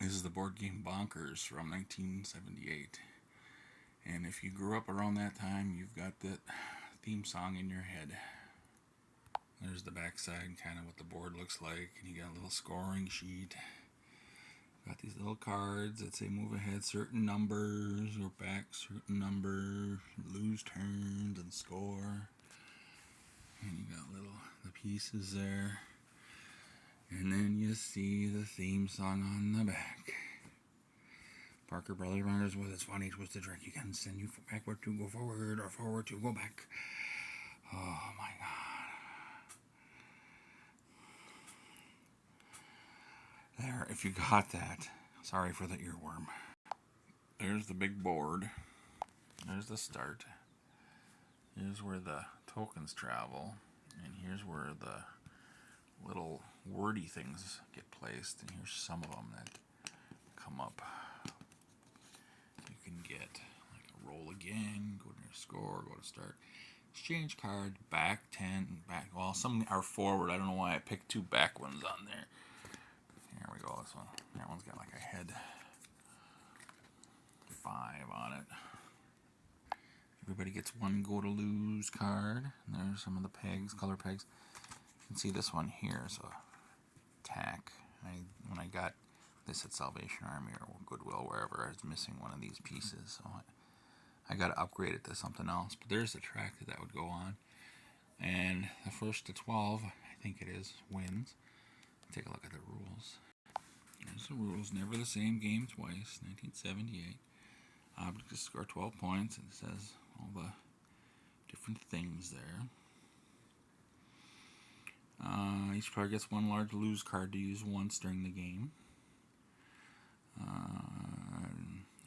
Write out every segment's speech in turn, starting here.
This is the board game Bonkers from 1978. And if you grew up around that time, you've got that theme song in your head. There's the backside, kind of what the board looks like, and you got a little scoring sheet. Got these little cards that say move ahead certain numbers or back certain numbers, lose turns and score. And you got the pieces there. And then you see the theme song on the back. Parker Brother Runners with its funny twisted trick. You can send you backward to go forward or forward to go back. Oh my god. There, if you got that. Sorry for the earworm. There's the big board. There's the start. Here's where the tokens travel. And here's where the little wordy things get placed. And here's some of them that come up. You can get like a roll again, go to your score, go to start, exchange card, back 10, back. Well, some are forward. I don't know why I picked two back ones on there. Here we go. This one. That one's got like a head 5 on it. Everybody gets one go to lose card. And there's some of the pegs, color pegs. You can see this one here is a tack. When I got this at Salvation Army or Goodwill, wherever, I was missing one of these pieces. So I got to upgrade it to something else. But there's the track that would go on. And the first to 12, I think it is, wins. Take a look at the rules. There's the rules. Never the same game twice. 1978. Objects score 12 points. It says all the different things there. Each player gets one large lose card to use once during the game.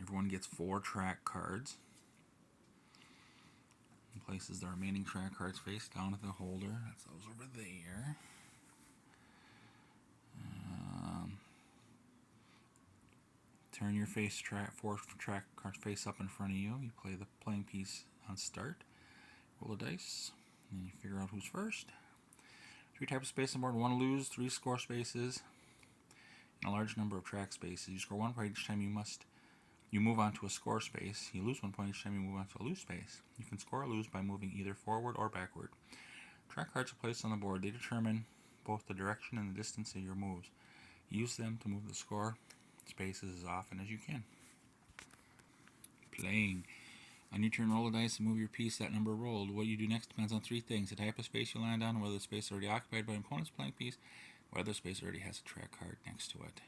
Everyone gets 4 track cards. And places the remaining track cards face down at the holder. That's those over there. Turn your 4 track cards face up in front of you. You play the playing piece on start. Roll the dice. And then you figure out who's first. 3 types of space on board. 1 lose, 3 score spaces, and a large number of track spaces. You score 1 point each time you move on to a score space. You lose 1 point each time you move on to a lose space. You can score or lose by moving either forward or backward. Track cards are placed on the board. They determine both the direction and the distance of your moves. Use them to move the score spaces as often as you can. Playing. On your turn, roll the dice and move your piece that number rolled. What you do next depends on 3 things: the type of space you land on, whether the space is already occupied by an opponent's playing piece, whether the space already has a track card next to it.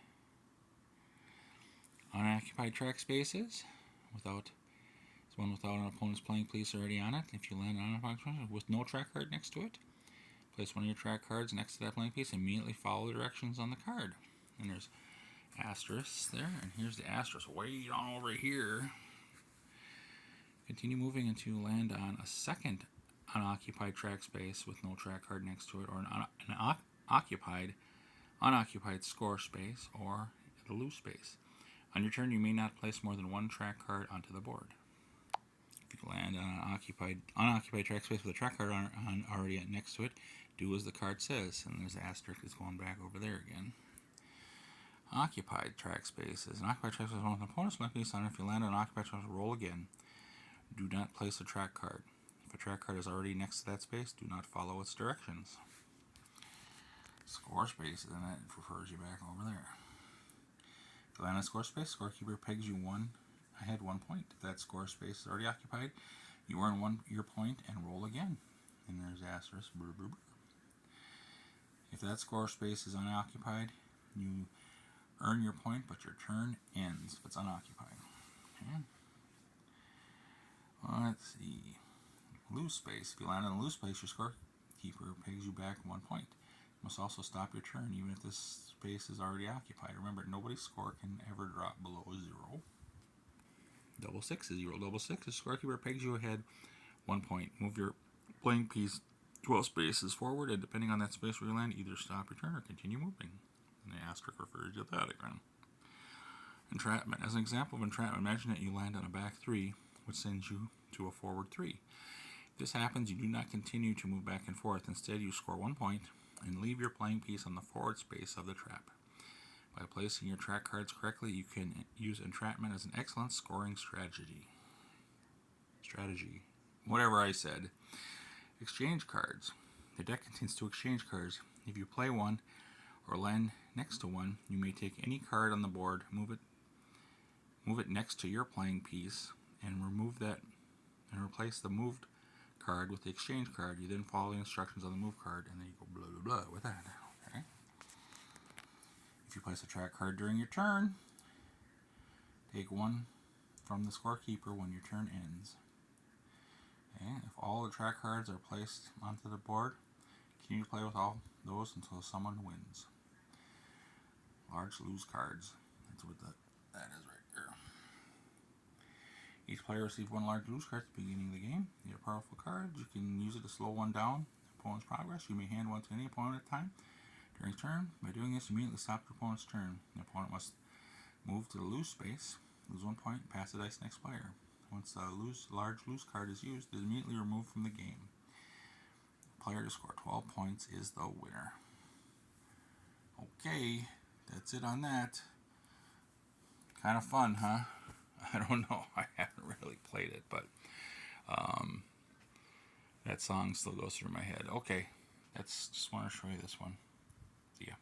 Unoccupied track spaces, one without an opponent's playing piece already on it. If you land on an unoccupied track with no track card next to it, place one of your track cards next to that playing piece and immediately follow the directions on the card. And there's asterisks there, and here's the asterisk way on over here. Continue moving until you land on a second unoccupied track space with no track card next to it, or an unoccupied score space, or the lose space. On your turn, you may not place more than 1 track card onto the board. If you land on an unoccupied track space with a track card already next to it, do as the card says. And there's the asterisk that's going back over there again. Occupied track spaces. An occupied track space with an opponent's playing piece on it. If you land on an occupied track space, roll again. Do not place a track card. If a track card is already next to that space, do not follow its directions. Score spaces, and that refers you back over there. If you land on a score space, scorekeeper pegs you ahead 1 point. If that score space is already occupied, you earn your point and roll again. And there's asterisk. If that score space is unoccupied, you earn your point, but your turn ends if it's unoccupied. Okay. Let's see. Lose space. If you land on a lose space, your scorekeeper pegs you back 1 point. You must also stop your turn, even if this space is already occupied. Remember, nobody's score can ever drop below 0. Double 6 is 0. Double 6 is scorekeeper pegs you ahead 1 point. Move your playing piece 12 spaces forward, and depending on that space where you land, either stop your turn or continue moving. And the asterisk refers to that again. Entrapment. As an example of entrapment, imagine that you land on a back 3, which sends you to a forward 3. If this happens, you do not continue to move back and forth. Instead, you score 1 point and leave your playing piece on the forward space of the trap. By placing your track cards correctly, you can use entrapment as an excellent scoring strategy. Whatever I said. Exchange cards. The deck contains 2 exchange cards. If you play one or land next to one, you may take any card on the board, move it next to your playing piece, and remove that and replace the moved card with the exchange card. You then follow the instructions on the move card, and then you go blah blah blah with that. Okay. If you place a track card during your turn, take one from the scorekeeper when your turn ends. Okay. If all the track cards are placed onto the board, continue to play with all those until someone wins. Large lose cards. That's what that is right there. Each player receives 1 large lose card at the beginning of the game. These are powerful cards. You can use it to slow one down the opponent's progress. You may hand one to any opponent at a time during his turn. By doing this, you immediately stop the opponent's turn. The opponent must move to the lose space, lose 1 point, and pass the dice next player. Once the large lose card is used, it is immediately removed from the game. The player to score 12 points is the winner. Okay, that's it on that. Kind of fun, huh? I don't know. I haven't really played it, but that song still goes through my head. Okay, just want to show you this one. See ya.